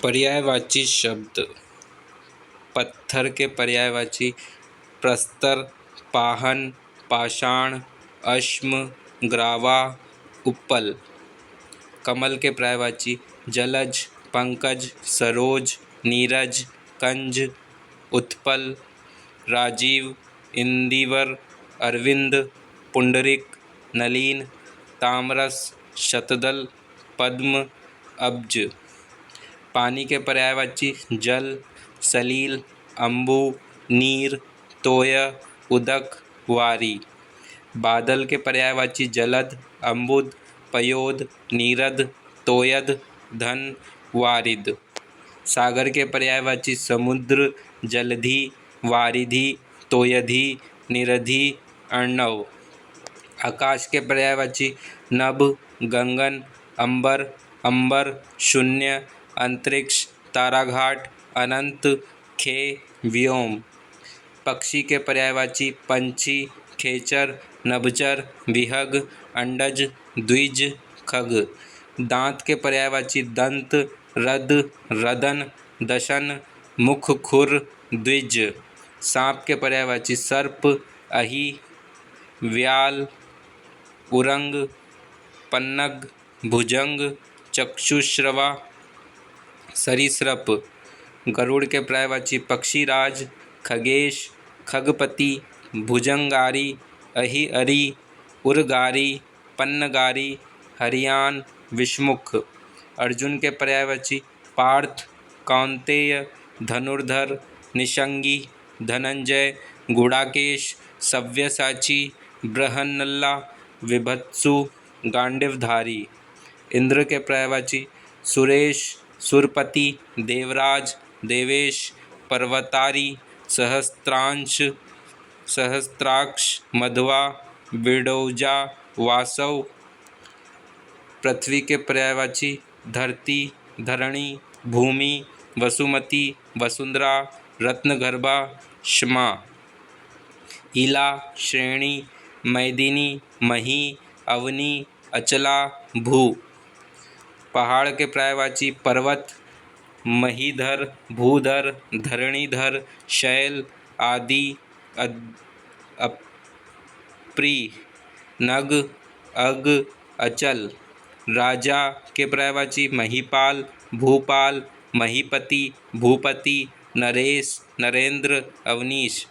पर्यायवाची शब्द। पत्थर के पर्यायवाची प्रस्तर, पाहन, पाषाण, अश्म, ग्रावा, उपल। कमल के पर्यायवाची जलज, पंकज, सरोज, नीरज, कंज, उत्पल, राजीव, इंदिवर, अरविंद, पुंडरिक, नलीन, तामरस, शतदल, पद्म, अब्ज। पानी के पर्यायवाची जल, सलील, अम्बु, नीर, तोय, उदक, वारी। बादल के पर्यायवाची जलद, अम्बुद, पयोद, नीरद, तोयद, धन, वारिद। सागर के पर्यायवाची समुद्र, जलधि, वारिधि, तोयधि, निरधि, अर्णव। आकाश के पर्यायवाची नभ, गगन, अंबर, अंबर, शून्य, अंतरिक्ष, ताराघाट, अनंत, खे, व्योम। पक्षी के पर्यायवाची पंछी, खेचर, नभचर, विहग, अंडज, द्विज, खग। दांत के पर्यायवाची दंत, रद, रदन, दशन, मुख, खुर, द्विज। सांप के पर्यायवाची सर्प, अहि, व्याल, उरंग, पन्नग, भुजंग, चक्षुश्रवा, सरीसृप। गरुड़ के पर्यायवाची पक्षीराज, खगेश, खगपति, भुजंगारी, अहिअरि, उरगारी, पन्नगारी, हरियान, विषमुख। अर्जुन के पर्यायवाची पार्थ, कौंतेय, धनुर्धर, निषंगी, धनंजय, गुड़ाकेश, सव्यसाची, बृहन्नला, विभत्सु, गांडीवधारी। इंद्र के पर्यायवाची सुरेश, सुरपति, देवराज, देवेश, पर्वतारी, सहस्त्रांश, सहस्त्राक्ष, मध्वा, बिडौजा, वासव। पृथ्वी के पर्यायवाची धरती, धरणी, भूमि, वसुमती, वसुंधरा, रत्नगर्भा, क्षमा। इला, श्रेणी, मैदिनी, मही, अवनी, अचला, भू। पहाड़ के पर्यायवाची पर्वत, महीधर, भूधर, धरणीधर, शैल, आदि, अपरी, नग, अग, अचल। राजा के पर्यायवाची महीपाल, भूपाल, महीपति, भूपति, नरेश, नरेंद्र, अवनीश।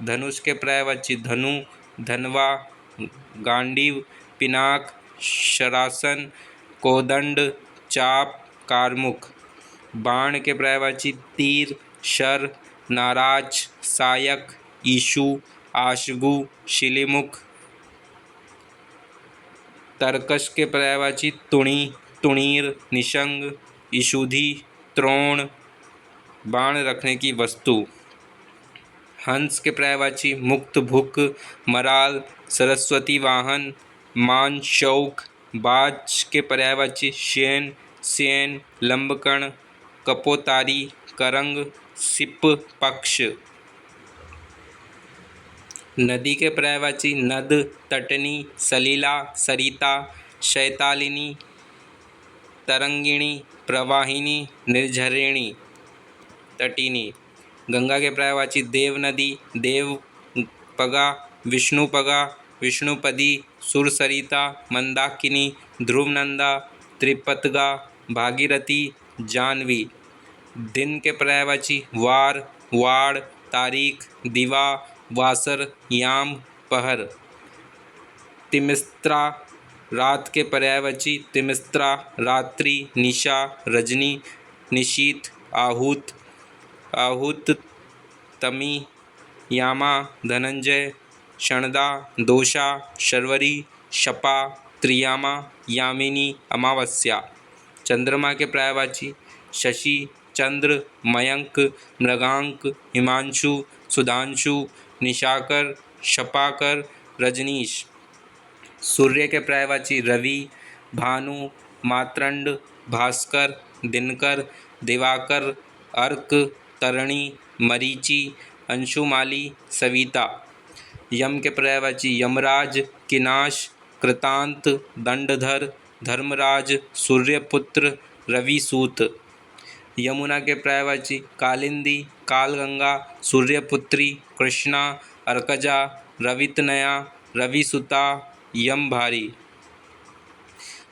धनुष के पर्यायवाची धनु, धनवा, गांडीव, पिनाक, शरासन, कोदंड, चाप, कारमुक। बाण के पर्यायवाची तीर, शर, नाराज, सायक, ईशु, आशगु, शिलीमुख। तरकश के पर्यायवाची तुणी, तुणीर, निशंग, ईशुधि, त्रोण, बाण रखने की वस्तु। हंस के पर्यायवाची मुक्त, भुक, मराल, सरस्वती वाहन, मान, शौक। बाज के पर्यायवाची शेन, सेन, लंबकर्ण, कपोतारी, करंग, सिप, पक्ष। नदी के पर्यायवाची नद, तटनी, सलिला, सरिता, शैतालिनी, तरंगिणी, प्रवाहिनी, निर्झरिणी, तटिनी। गंगा के पर्यायवाची देव नदी, देवपगा, विष्णुपगा, विष्णुपदी, सुरसरिता, मंदाकिनी, ध्रुवनंदा, त्रिपतगा, भागीरथी, जाह्नवी। दिन के पर्यायवाची वार, वाड़, तारीख, दिवा, वासर, याम, पहर। तिमिस्त्रा। रात के पर्यायवाची तिमिस्त्रा, रात्रि, निशा, रजनी, निशीथ, आहूत, आहूत, तमी, यामा, धनंजय, शणदा, दोषा, शर्वरी, शपा, त्रियामा, यामिनी, अमावस्या। चंद्रमा के पर्यायवाची शशि, चंद्र, मयंक, मृगांक, हिमांशु, सुधांशु, निशाकर, शपाकर, रजनीश। सूर्य के पर्यायवाची रवि, भानु, मातंड, भास्कर, दिनकर, दिवाकर, अर्क, तरणी, मरीचि, अंशुमाली, सविता। यम के पर्यायवाची यमराज, किनाश, कृतांत, दंडधर, धर्मराज, सूर्यपुत्र, रविसूत। यमुना के पर्यायवाची कालिंदी, कालगंगा, सूर्यपुत्री, कृष्णा, अर्कजा, रवितनया, रविसुता, यमभारी।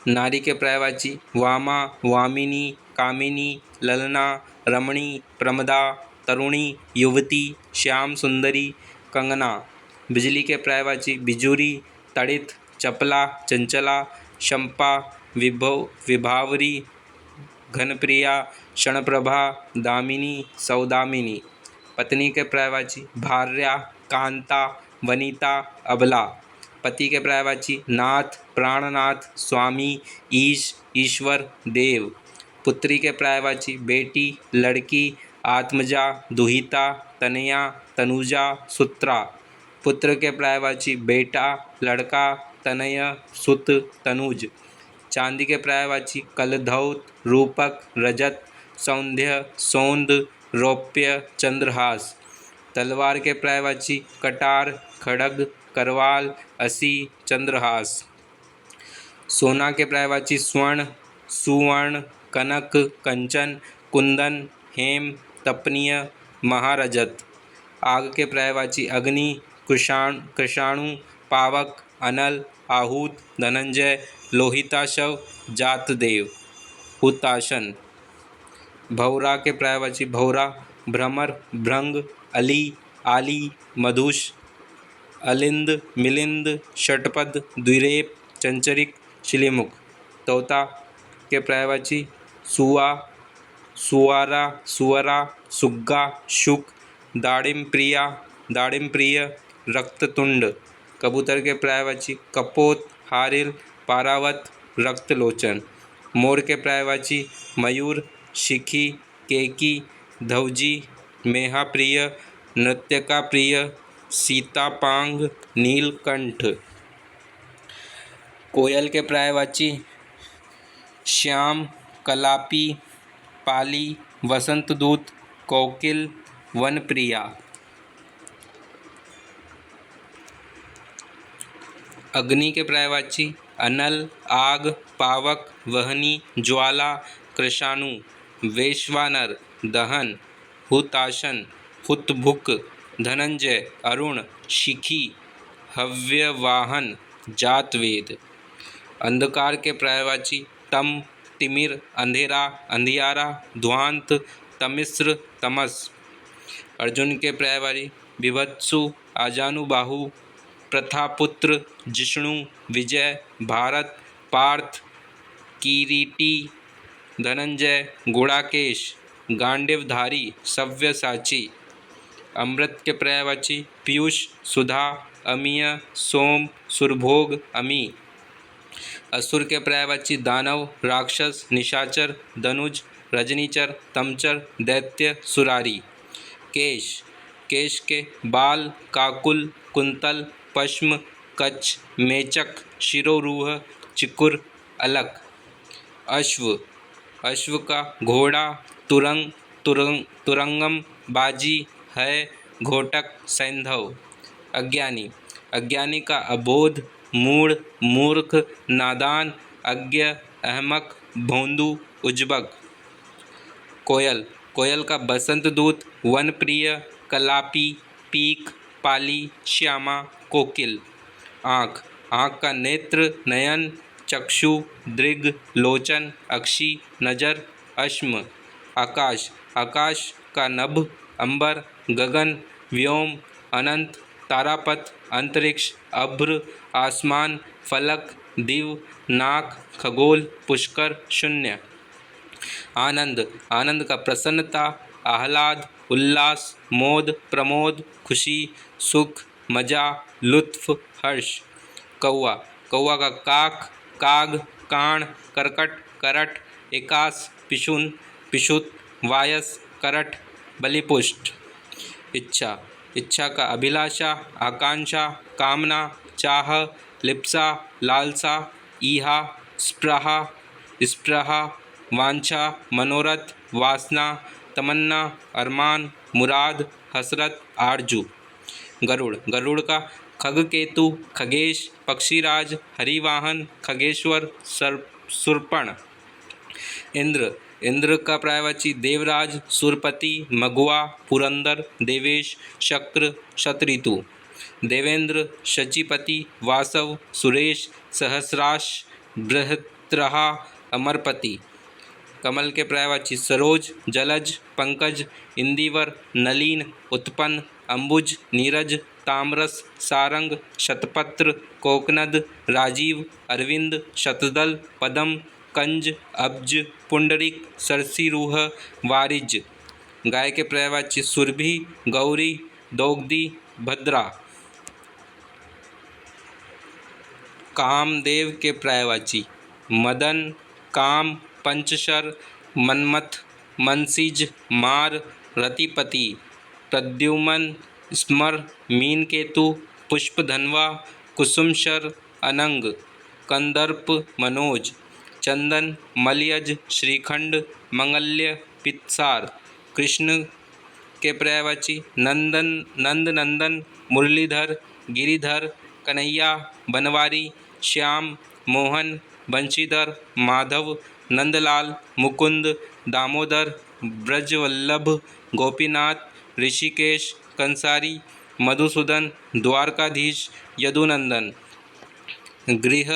नारी के पर्यायवाची वामा, वामिनी, कामिनी, ललना, रमणी, प्रमदा, तरुणी, युवती, श्याम सुंदरी, कंगना। बिजली के पर्यायवाची बिजुरी, तड़ित, चपला, चंचला, शंपा, विभावरी, घनप्रिया, क्षणप्रभा, दामिनी, सौदामिनी। पत्नी के पर्यायवाची भार्या, कांता, वनिता, अबला। पति के पर्यायवाची नाथ, प्राणनाथ, स्वामी, ईश, ईश्वर, देव। पुत्री के पर्यायवाची बेटी, लड़की, आत्मजा, दुहिता, तनया, तनुजा, सुत्रा। पुत्र के पर्यायवाची बेटा, लड़का, तनय, सुत, तनुज। चांदी के पर्यायवाची कलधौत, रूपक, रजत, सौंध्य, सौंद, रौप्य, चंद्रहास। तलवार के पर्यायवाची कटार, खड़ग, करवाल, असी, चंद्रहास। सोना के पर्यायवाची स्वर्ण, सुवर्ण, कनक, कंचन, कुंदन, हेम, तपनीय, महारजत। आग के पर्यायवाची अग्नि, कृषाणु, पावक, अनल, आहूत, धनंजय, लोहिताशव, जातदेव। हुताशन। भौरा के पर्यायवाची भौरा, भ्रमर, भृंग, अली, आली, मधुष, अलिंद, मिलिंद, षटपद, द्विरेप, चंचरिक, शिलीमुख। तोता के पर्यायवाची सुआ, सुवारा, सुवरा, सुग्गा, शुक, दाड़िम प्रिय, रक्ततुंड। कबूतर के पर्यायवाची कपोत, हारिल, पारावत, रक्तलोचन। मोर के पर्यायवाची मयूर, शिखी, केकी, धवजी, मेहा प्रिय, नृत्यका प्रिय, सीतापांग, नीलकंठ। कोयल के पर्यायवाची श्याम, कलापी, पाली, वसंतदूत, कोकिल, वनप्रिया। अग्नि के पर्यायवाची अनल, आग, पावक, वहनी, ज्वाला, कृषाणु, वैश्वानर, दहन। हुताशन, हुतभुक, धनंजय, अरुण, शिखी, हव्यवाहन, जातवेद। अंधकार के पर्यायवाची तम, तिमिर, अंधेरा, अंधियारा, ध्वांत, तमिस्र, तमस। अर्जुन के पर्यायवाची बिभत्सु, आजानुबाहु, प्रथापुत्र, जिष्णु, विजय, भारत, पार्थ, किरीटी, धनंजय, गुणाकेश, गांडीवधारी, सव्यसाची। अमृत के पर्यायवाची पीयूष, सुधा, अमीय, सोम, सुरभोग, अमी। असुर के पर्यायवाची दानव, राक्षस, निशाचर, धनुज, रजनीचर, तमचर, दैत्य, सुरारी। केश के बाल, काकुल, कुंतल, पश्म, कच्छ, मेचक, शिरोरूह, चिकुर, अलक। अश्व का घोड़ा, तुरंगम, बाजी, है, घोटक, सैंधव। अज्ञानी का अबोध, मूढ़, मूर्ख, नादान, अज्ञ, अहमक, भोंदू, उज्बक। कोयल का बसंत दूत, वन प्रिय, कलापी, पीक, पाली, श्यामा, कोकिल। आँख का नेत्र, नयन, चक्षु, दृग, लोचन, अक्षी, नजर, अश्म। आकाश का नभ, अंबर, गगन, व्योम, अनंत, तारापथ, अंतरिक्ष, अभ्र, आसमान, फलक, दिव, नाक, खगोल, पुष्कर, शून्य। आनंद का प्रसन्नता, आह्लाद, उल्लास, मोद, प्रमोद, खुशी, सुख, मजा, लुत्फ, हर्ष। कौआ का काक, काग, कान, करकट, करट, एकास, पिशुन, पिशुत, वायस, करट, बलिपुष्ट। इच्छा का अभिलाषा, आकांक्षा, कामना, चाह, लिप्सा, लालसा, ईहा, स्पृहा, वांछा, मनोरथ, वासना, तमन्ना, अरमान, मुराद, हसरत, आरजू। गरुड़ का खगकेतु, खगेश, पक्षीराज, हरिवाहन, खगेश्वर, सुरपण। इंद्र का पर्यायवाची देवराज, सुरपति, मघुआ, पुरंदर, देवेश, शक्र, शतऋतु। देवेंद्र, शचीपति, वासव, सुरेश, सहस्राश, बृहत्रहा, अमरपति। कमल के पर्यायवाची सरोज, जलज, पंकज, इंदिवर, नलीन, उत्पन्न, अंबुज, नीरज, ताम्रस, सारंग, शतपत्र, कोकनद, राजीव, अरविंद, शतदल, पदम, कंज, अब्ज, पुंडरिक, सरसीरूह, वारिज। गाय के पर्यायवाची सुरभि, गौरी, दोग्धी, भद्रा। कामदेव के पर्यायवाची मदन, काम, पंचशर, मन्मथ, मनसिज, मार, रतिपति, प्रद्युमन, स्मर, मीनकेतु, पुष्पधनवा, कुसुमशर, अनंग, कंदर्प, मनोज। चंदन, मलयज, श्रीखंड, मंगल्य, पित्सार। कृष्ण के पर्यायवाची नंदन, नंदनंदन, मुरलीधर, गिरिधर, कन्हैया, बनवारी, श्याम, मोहन, बंशीधर, माधव, नंदलाल, मुकुंद, दामोदर, ब्रजवल्लभ, गोपीनाथ, ऋषिकेश, कंसारी, मधुसूदन, द्वारकाधीश, यदुनंदन। गृह,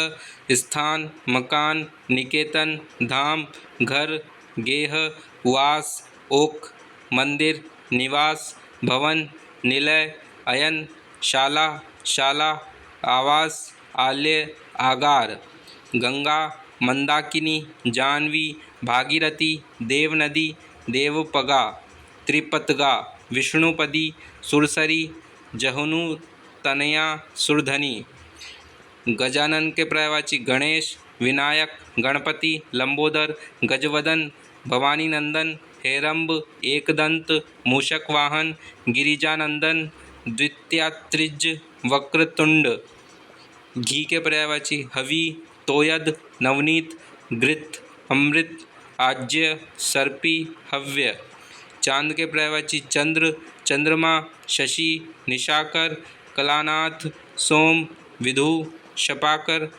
स्थान, मकान, निकेतन, धाम, घर, गेह, वास, ओक, मंदिर, निवास, भवन, निलय, अयन, शाला, शाला, आवास, आलय, आगार। गंगा, मंदाकिनी, जाह्नवी, भागीरथी, देवनदी, देवपगा, त्रिपतगा, विष्णुपदी, सुरसरी, जहुनु, तनया, सुरधनी। गजानन के पर्यायवाची गणेश, विनायक, गणपति, लंबोदर, गजवदन, भवानीनंदन, हेरंब, एकदंत, मूषक वाहन, गिरिजानंदन, द्वित्यात्रिज, वक्रतुंड। घी के पर्यायवाची हवि, तोयद, नवनीत, घृत, अमृत, आज्य, सर्पी, हव्य। चांद के पर्यायवाची चंद्र, चंद्रमा, शशि, निशाकर, कलानाथ, सोम, विधु, शपाकर,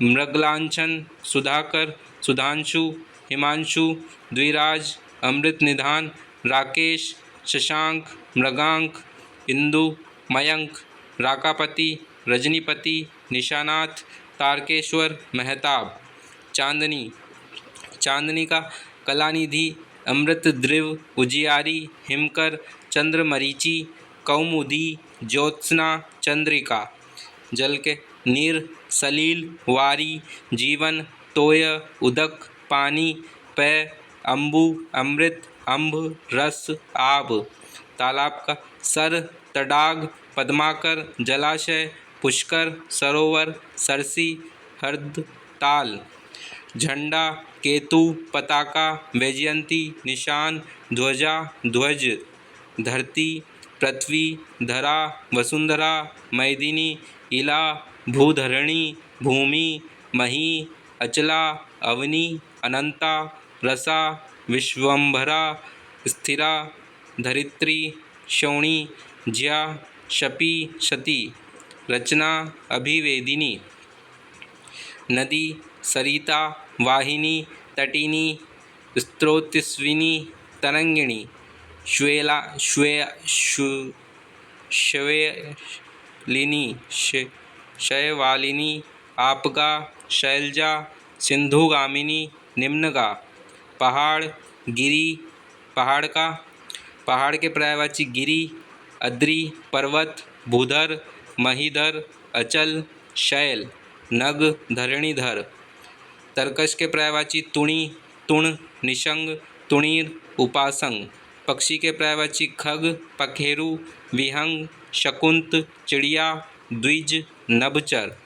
मृगलांछन, सुधाकर, सुधांशु, हिमांशु, द्विराज, अमृत निधान, राकेश, शशांक, मृगांक, इंदु, मयंक, राकापति, रजनीपति, निशानाथ, तारकेश्वर, महताब। चांदनी, चांदनी का कलानिधि, अमृत द्रिव, उजियारी, हिमकर, चंद्रमरीचि, कौमुदी, ज्योत्सना, चंद्रिका। जल के नीर, सलील, वारी, जीवन, तोय, उदक, पानी, पेय, अम्बु, अमृत, अम्भ, रस, आब। तालाब का सर, तडाग, पद्माकर, जलाशय, पुष्कर, सरोवर, सरसी, हृद, ताल। झंडा, केतु, पताका, वैजयंती, निशान, ध्वजा, ध्वज। धरती, पृथ्वी, धरा, वसुंधरा, मैदिनी, इला, भूधरणी, भूमि, मही, अचला, अवनी, अनंता, रसा, विश्वंभरा, स्थिरा, धरित्री, शोणी, ज्या, शपी, शती। रचना, अभिवेदिनी। नदी, सरिता, वाहिनी, तटिनी, स्रोतस्विनी, तरंगिणी। श्वेला, श्वेलिनी, शैवालिनी, आपगा, शैलजा, सिंधुगामिनी, निम्नगा। पहाड़, गिरी, पहाड़ के पर्यायवाची गिरी, अद्रि, पर्वत, भूधर, महीधर, अचल, शैल। नग, धरणीधर। तर्कश के पर्यायवाची तुणी, तुण, निशंग, तुणीर, उपासंग। पक्षी के पर्यायवाची खग, पखेरु, विहंग, शकुंत, चिड़िया, द्विज, नभचर।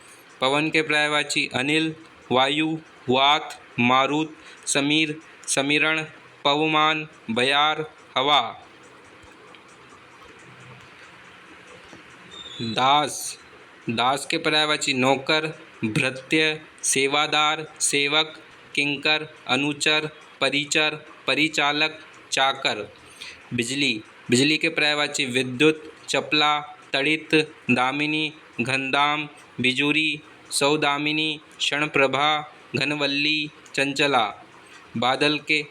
पवन के पर्यायवाची अनिल, वायु, वात, मारुत, समीर, समीरण, पवमान, बयार, हवा। दास, दास के पर्यायवाची नौकर, भृत्य, सेवादार, सेवक, किंकर, अनुचर, परिचर, परिचालक, चाकर। बिजली, बिजली के पर्यायवाची विद्युत, चपला, तड़ित, दामिनी, घनदाम, बिजुरी, सौदामिनी, क्षणप्रभा, घनवल्ली, चंचला। बादल के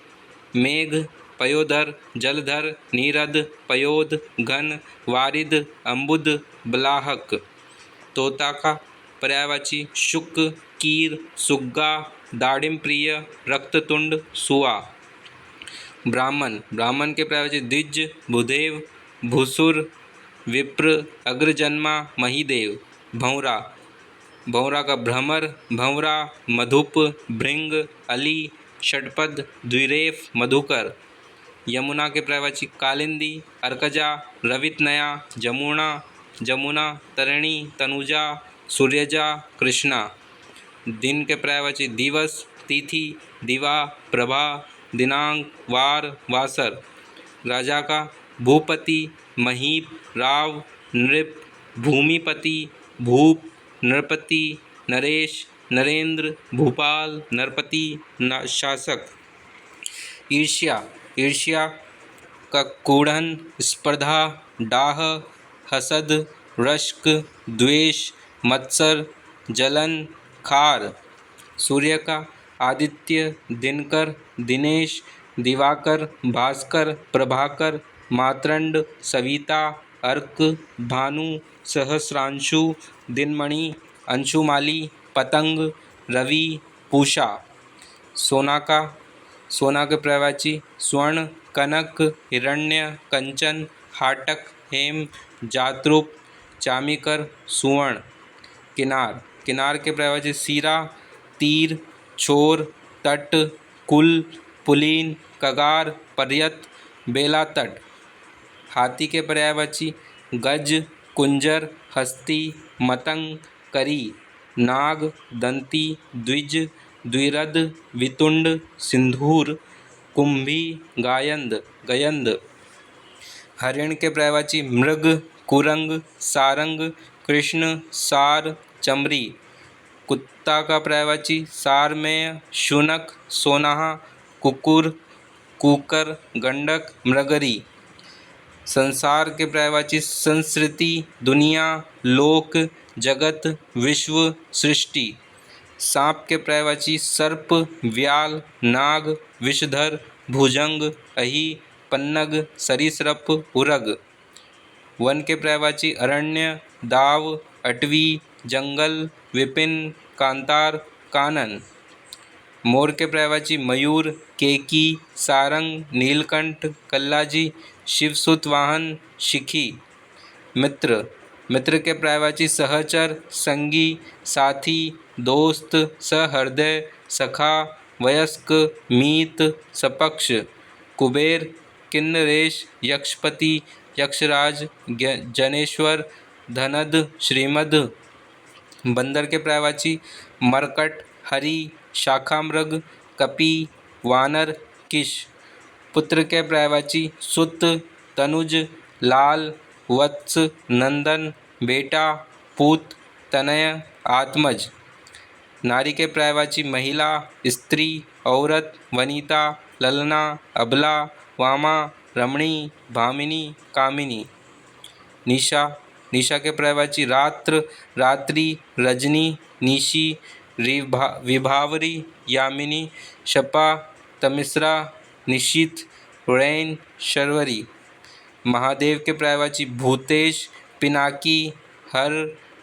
मेघ पयोधर जलधर नीरद पयोध घन वारिद अम्बुद बलाहक। तोता का पर्यायवाची शुक कीर सुग्गा दाड़िम प्रिय रक्ततुंड सुआ। ब्राह्मण ब्राह्मण के पर्यायवाची द्विज भूदेव भूसुर विप्र अग्रजन्मा महीदेव। भंवरा भंवरा का भ्रमर भंवरा मधुप भृंग अली षटपद द्विरेफ मधुकर। यमुना के पर्यायवाची कालिंदी अर्कजा रवितनया जमुना जमुना तरिणी तनुजा सूर्यजा कृष्णा। दिन के पर्यायवाची दिवस तिथि दिवा प्रभा दिनांक वार वासर। राजा का भूपति महीप राव नृप भूमिपति भूप नृपति नरेश नरेंद्र भूपाल नरपति शासक। ईर्ष्या ईर्ष्या का कूढ़न स्पर्धा डाह हसद रश्क द्वेष मत्सर जलन खार। सूर्य का आदित्य दिनकर दिनेश दिवाकर भास्कर प्रभाकर मातरंड सविता अर्क भानु सहस्रांशु दिनमणि अंशुमाली पतंग रवि पूषा। सोना के पर्यायवाची स्वर्ण कनक हिरण्य कंचन हाटक हेम जात्रुप चामीकर सुवर्ण। किनार किनार के पर्यायवाची सीरा तीर छोर तट कुल पुलीन कगार पर्यत बेला तट। हाथी के पर्यायवाची गज कुंजर हस्ती मतंग करी नाग दंती द्विज द्विरद वितुंड सिंधूर कुंभी गायंद गयंद। हरिण के पर्यायवाची मृग कुरंग सारंग कृष्ण सार चमरी। कुत्ता का पर्यायवाची सारमेय शुनक सोनाहा कुकुर कुकर गंडक मृगरी। संसार के पर्यायवाची संस्कृति दुनिया लोक जगत विश्व सृष्टि। सांप के पर्यायवाची सर्प व्याल नाग विषधर भुजंग अहि पन्नग सरीसृप उरग। वन के पर्यायवाची अरण्य दाव अटवी जंगल विपिन कांतार कानन। मोर के पर्यायवाची मयूर केकी सारंग नीलकंठ कल्लाजी शिवसुत वाहन शिखी। मित्र के पर्यायवाची सहचर संगी साथी दोस्त सहृदय सखा वयस्क मीत सपक्ष। कुबेर किन्नरेश यक्षपति यक्षराज जनेश्वर धनद श्रीमद। बंदर के पर्यायवाची मरकट हरि शाखामृग कपि वानर किश। पुत्र के पर्यायवाची सुत तनुज लाल वत्स नंदन बेटा पूत तनय आत्मज। नारी के पर्यायवाची महिला स्त्री औरत वनिता ललना अबला वामा रमणी भामिनी कामिनी। निशा के पर्यायवाची रात्र रात्रि रजनी निशी विभावरी यामिनी शपा तमिश्रा निशीथ रैन शर्वरी। महादेव के पर्यायवाची भूतेश पिनाकी हर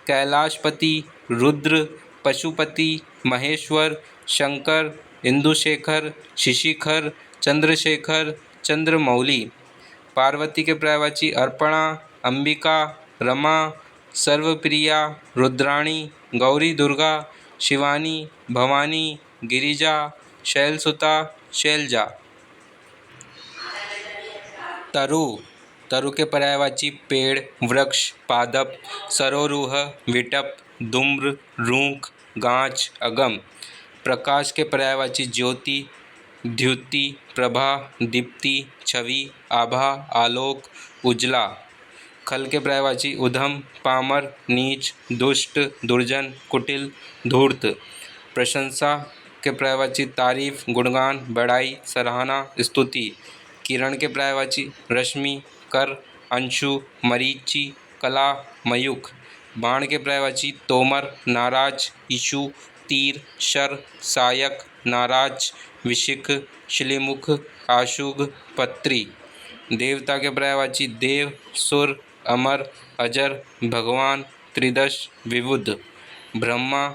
कैलाशपति रुद्र पशुपति महेश्वर शंकर इंदुशेखर शिशिखर चंद्रशेखर चंद्रमौली। पार्वती के पर्यायवाची अर्पणा अंबिका रमा सर्वप्रिया रुद्राणी गौरी दुर्गा शिवानी भवानी गिरिजा शैलसुता शैलजा। तरु के पर्यायवाची पेड़ वृक्ष पादप सरोरुह विटप धूम्र रूख गांच अगम। प्रकाश के पर्यायवाची ज्योति द्युति प्रभा दीप्ति छवि आभा आलोक उजला। खल के पर्यायवाची उधम पामर नीच दुष्ट दुर्जन कुटिल धूर्त। प्रशंसा के पर्यायवाची तारीफ गुणगान बड़ाई सराहना स्तुति। किरण के पर्यायवाची रश्मि कर अंशु मरीचि कला मयूख। बाण के पर्यायवाची तोमर नाराज इशु तीर शर सायक नाराज विशिख श्लीमुख आशुग पत्री। देवता के पर्यायवाची देव सुर अमर अजर भगवान त्रिदश विबुध। ब्रह्मा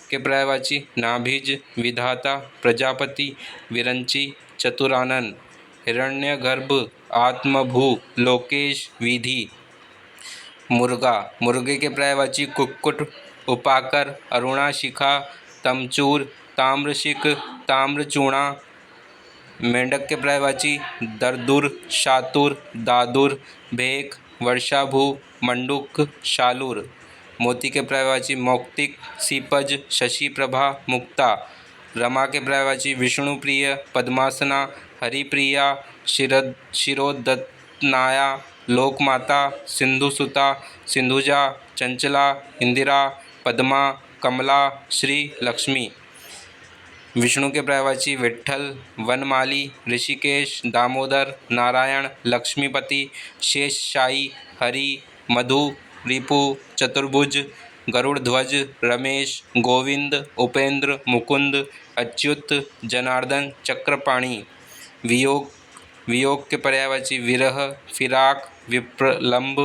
के पर्यायवाची नाभिज विधाता प्रजापति विरंची चतुरानन। हिरण्यगर्भ आत्मभू लोकेश विधि। मुर्गा मुर्गे के पर्यायवाची कुक्कुट उपाकर अरुणा शिखा तमचूर ताम्रशिख ताम्रचूणा। मेंढक के पर्यायवाची दरदुर शातुर दादुर भेक वर्षाभू मंडूक शालूर। मोती के पर्यायवाची मौक्तिक सीपज शशिप्रभा मुक्ता। रमा के पर्यायवाची विष्णुप्रिय पद्मासना हरिप्रिया शिरोदत्तनाया लोकमाता सिंधुसुता सिंधुजा चंचला इंदिरा पद्मा कमला श्री लक्ष्मी। विष्णु के पर्यायवाची विट्ठल वनमाली ऋषिकेश दामोदर नारायण लक्ष्मीपति शेषशायी हरि मधु रिपु चतुर्भुज गरुड़ध्वज रमेश गोविंद उपेंद्र मुकुंद अच्युत जनार्दन चक्रपाणि। वियोग के पर्यायवाची विरह फिराक विप्रलंब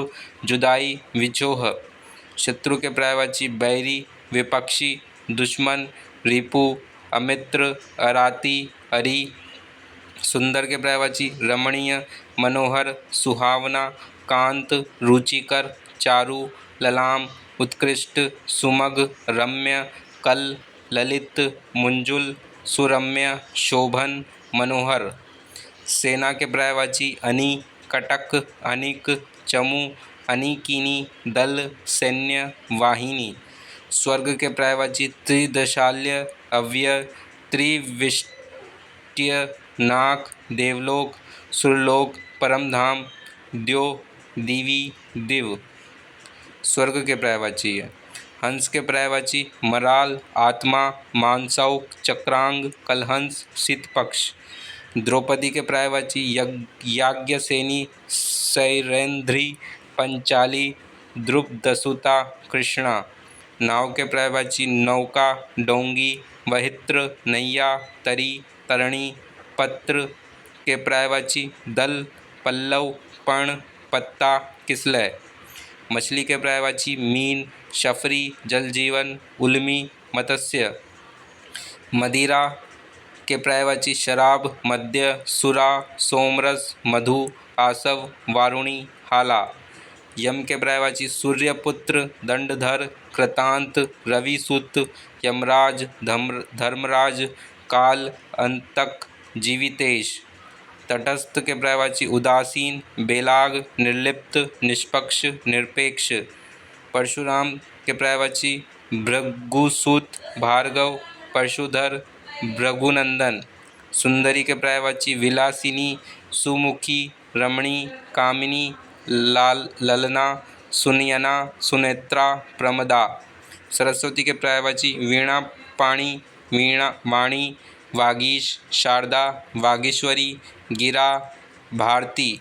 जुदाई विछोह। शत्रु के पर्यायवाची बैरी विपक्षी दुश्मन रिपु अमित्र अराती अरि। सुंदर के पर्यायवाची रमणीय मनोहर सुहावना कांत रुचिकर चारु ललाम उत्कृष्ट सुमग रम्य कल ललित मुंजुल सुरम्य शोभन मनोहर। सेना के पर्यायवाची अनी कटक अनिक चमू अनिकिनी दल सैन्य वाहिनी। स्वर्ग के पर्यायवाची त्रिदशाल्य अव्यय त्रिविष्टय नाक देवलोक सुरलोक परमधाम द्यो दिवी दिव। स्वर्ग के पर्यायवाची है। हंस के पर्यायवाची मराल आत्मा मानसौक चक्रांग कलहंस शीतपक्ष। द्रौपदी के पर्यायवाची याज्ञसेनी सैरेंद्री पंचाली द्रुपदसुता कृष्णा। नाव के पर्यायवाची नौका डोंगी वहित्र नैया तरी तरणी। पत्र के पर्यायवाची दल पल्लव पर्ण पत्ता किसलय। मछली के पर्यायवाची मीन शफरी जलजीवन उल्मी मत्स्य। मदिरा के पर्यायवाची शराब मद्य सुरा सोमरस मधु आसव वारुणी हाला। यम के पर्यायवाची सूर्यपुत्र दंडधर कृतांत रविसुत यमराज धर्मराज काल अंतक जीवितेश। तटस्थ के पर्यायवाची उदासीन बेलाग निर्लिप्त निष्पक्ष निरपेक्ष। परशुराम के पर्यायवाची भृगुसुत भार्गव परशुधर भृगुनंदन। सुंदरी के पर्यायवाची विलासिनी सुमुखी रमणी कामिनी ललना सुनयना सुनेत्रा प्रमदा। सरस्वती के पर्यायवाची वीणा पाणी वीणा वाणी वागीश शारदा वागीश्वरी गिरा भारती।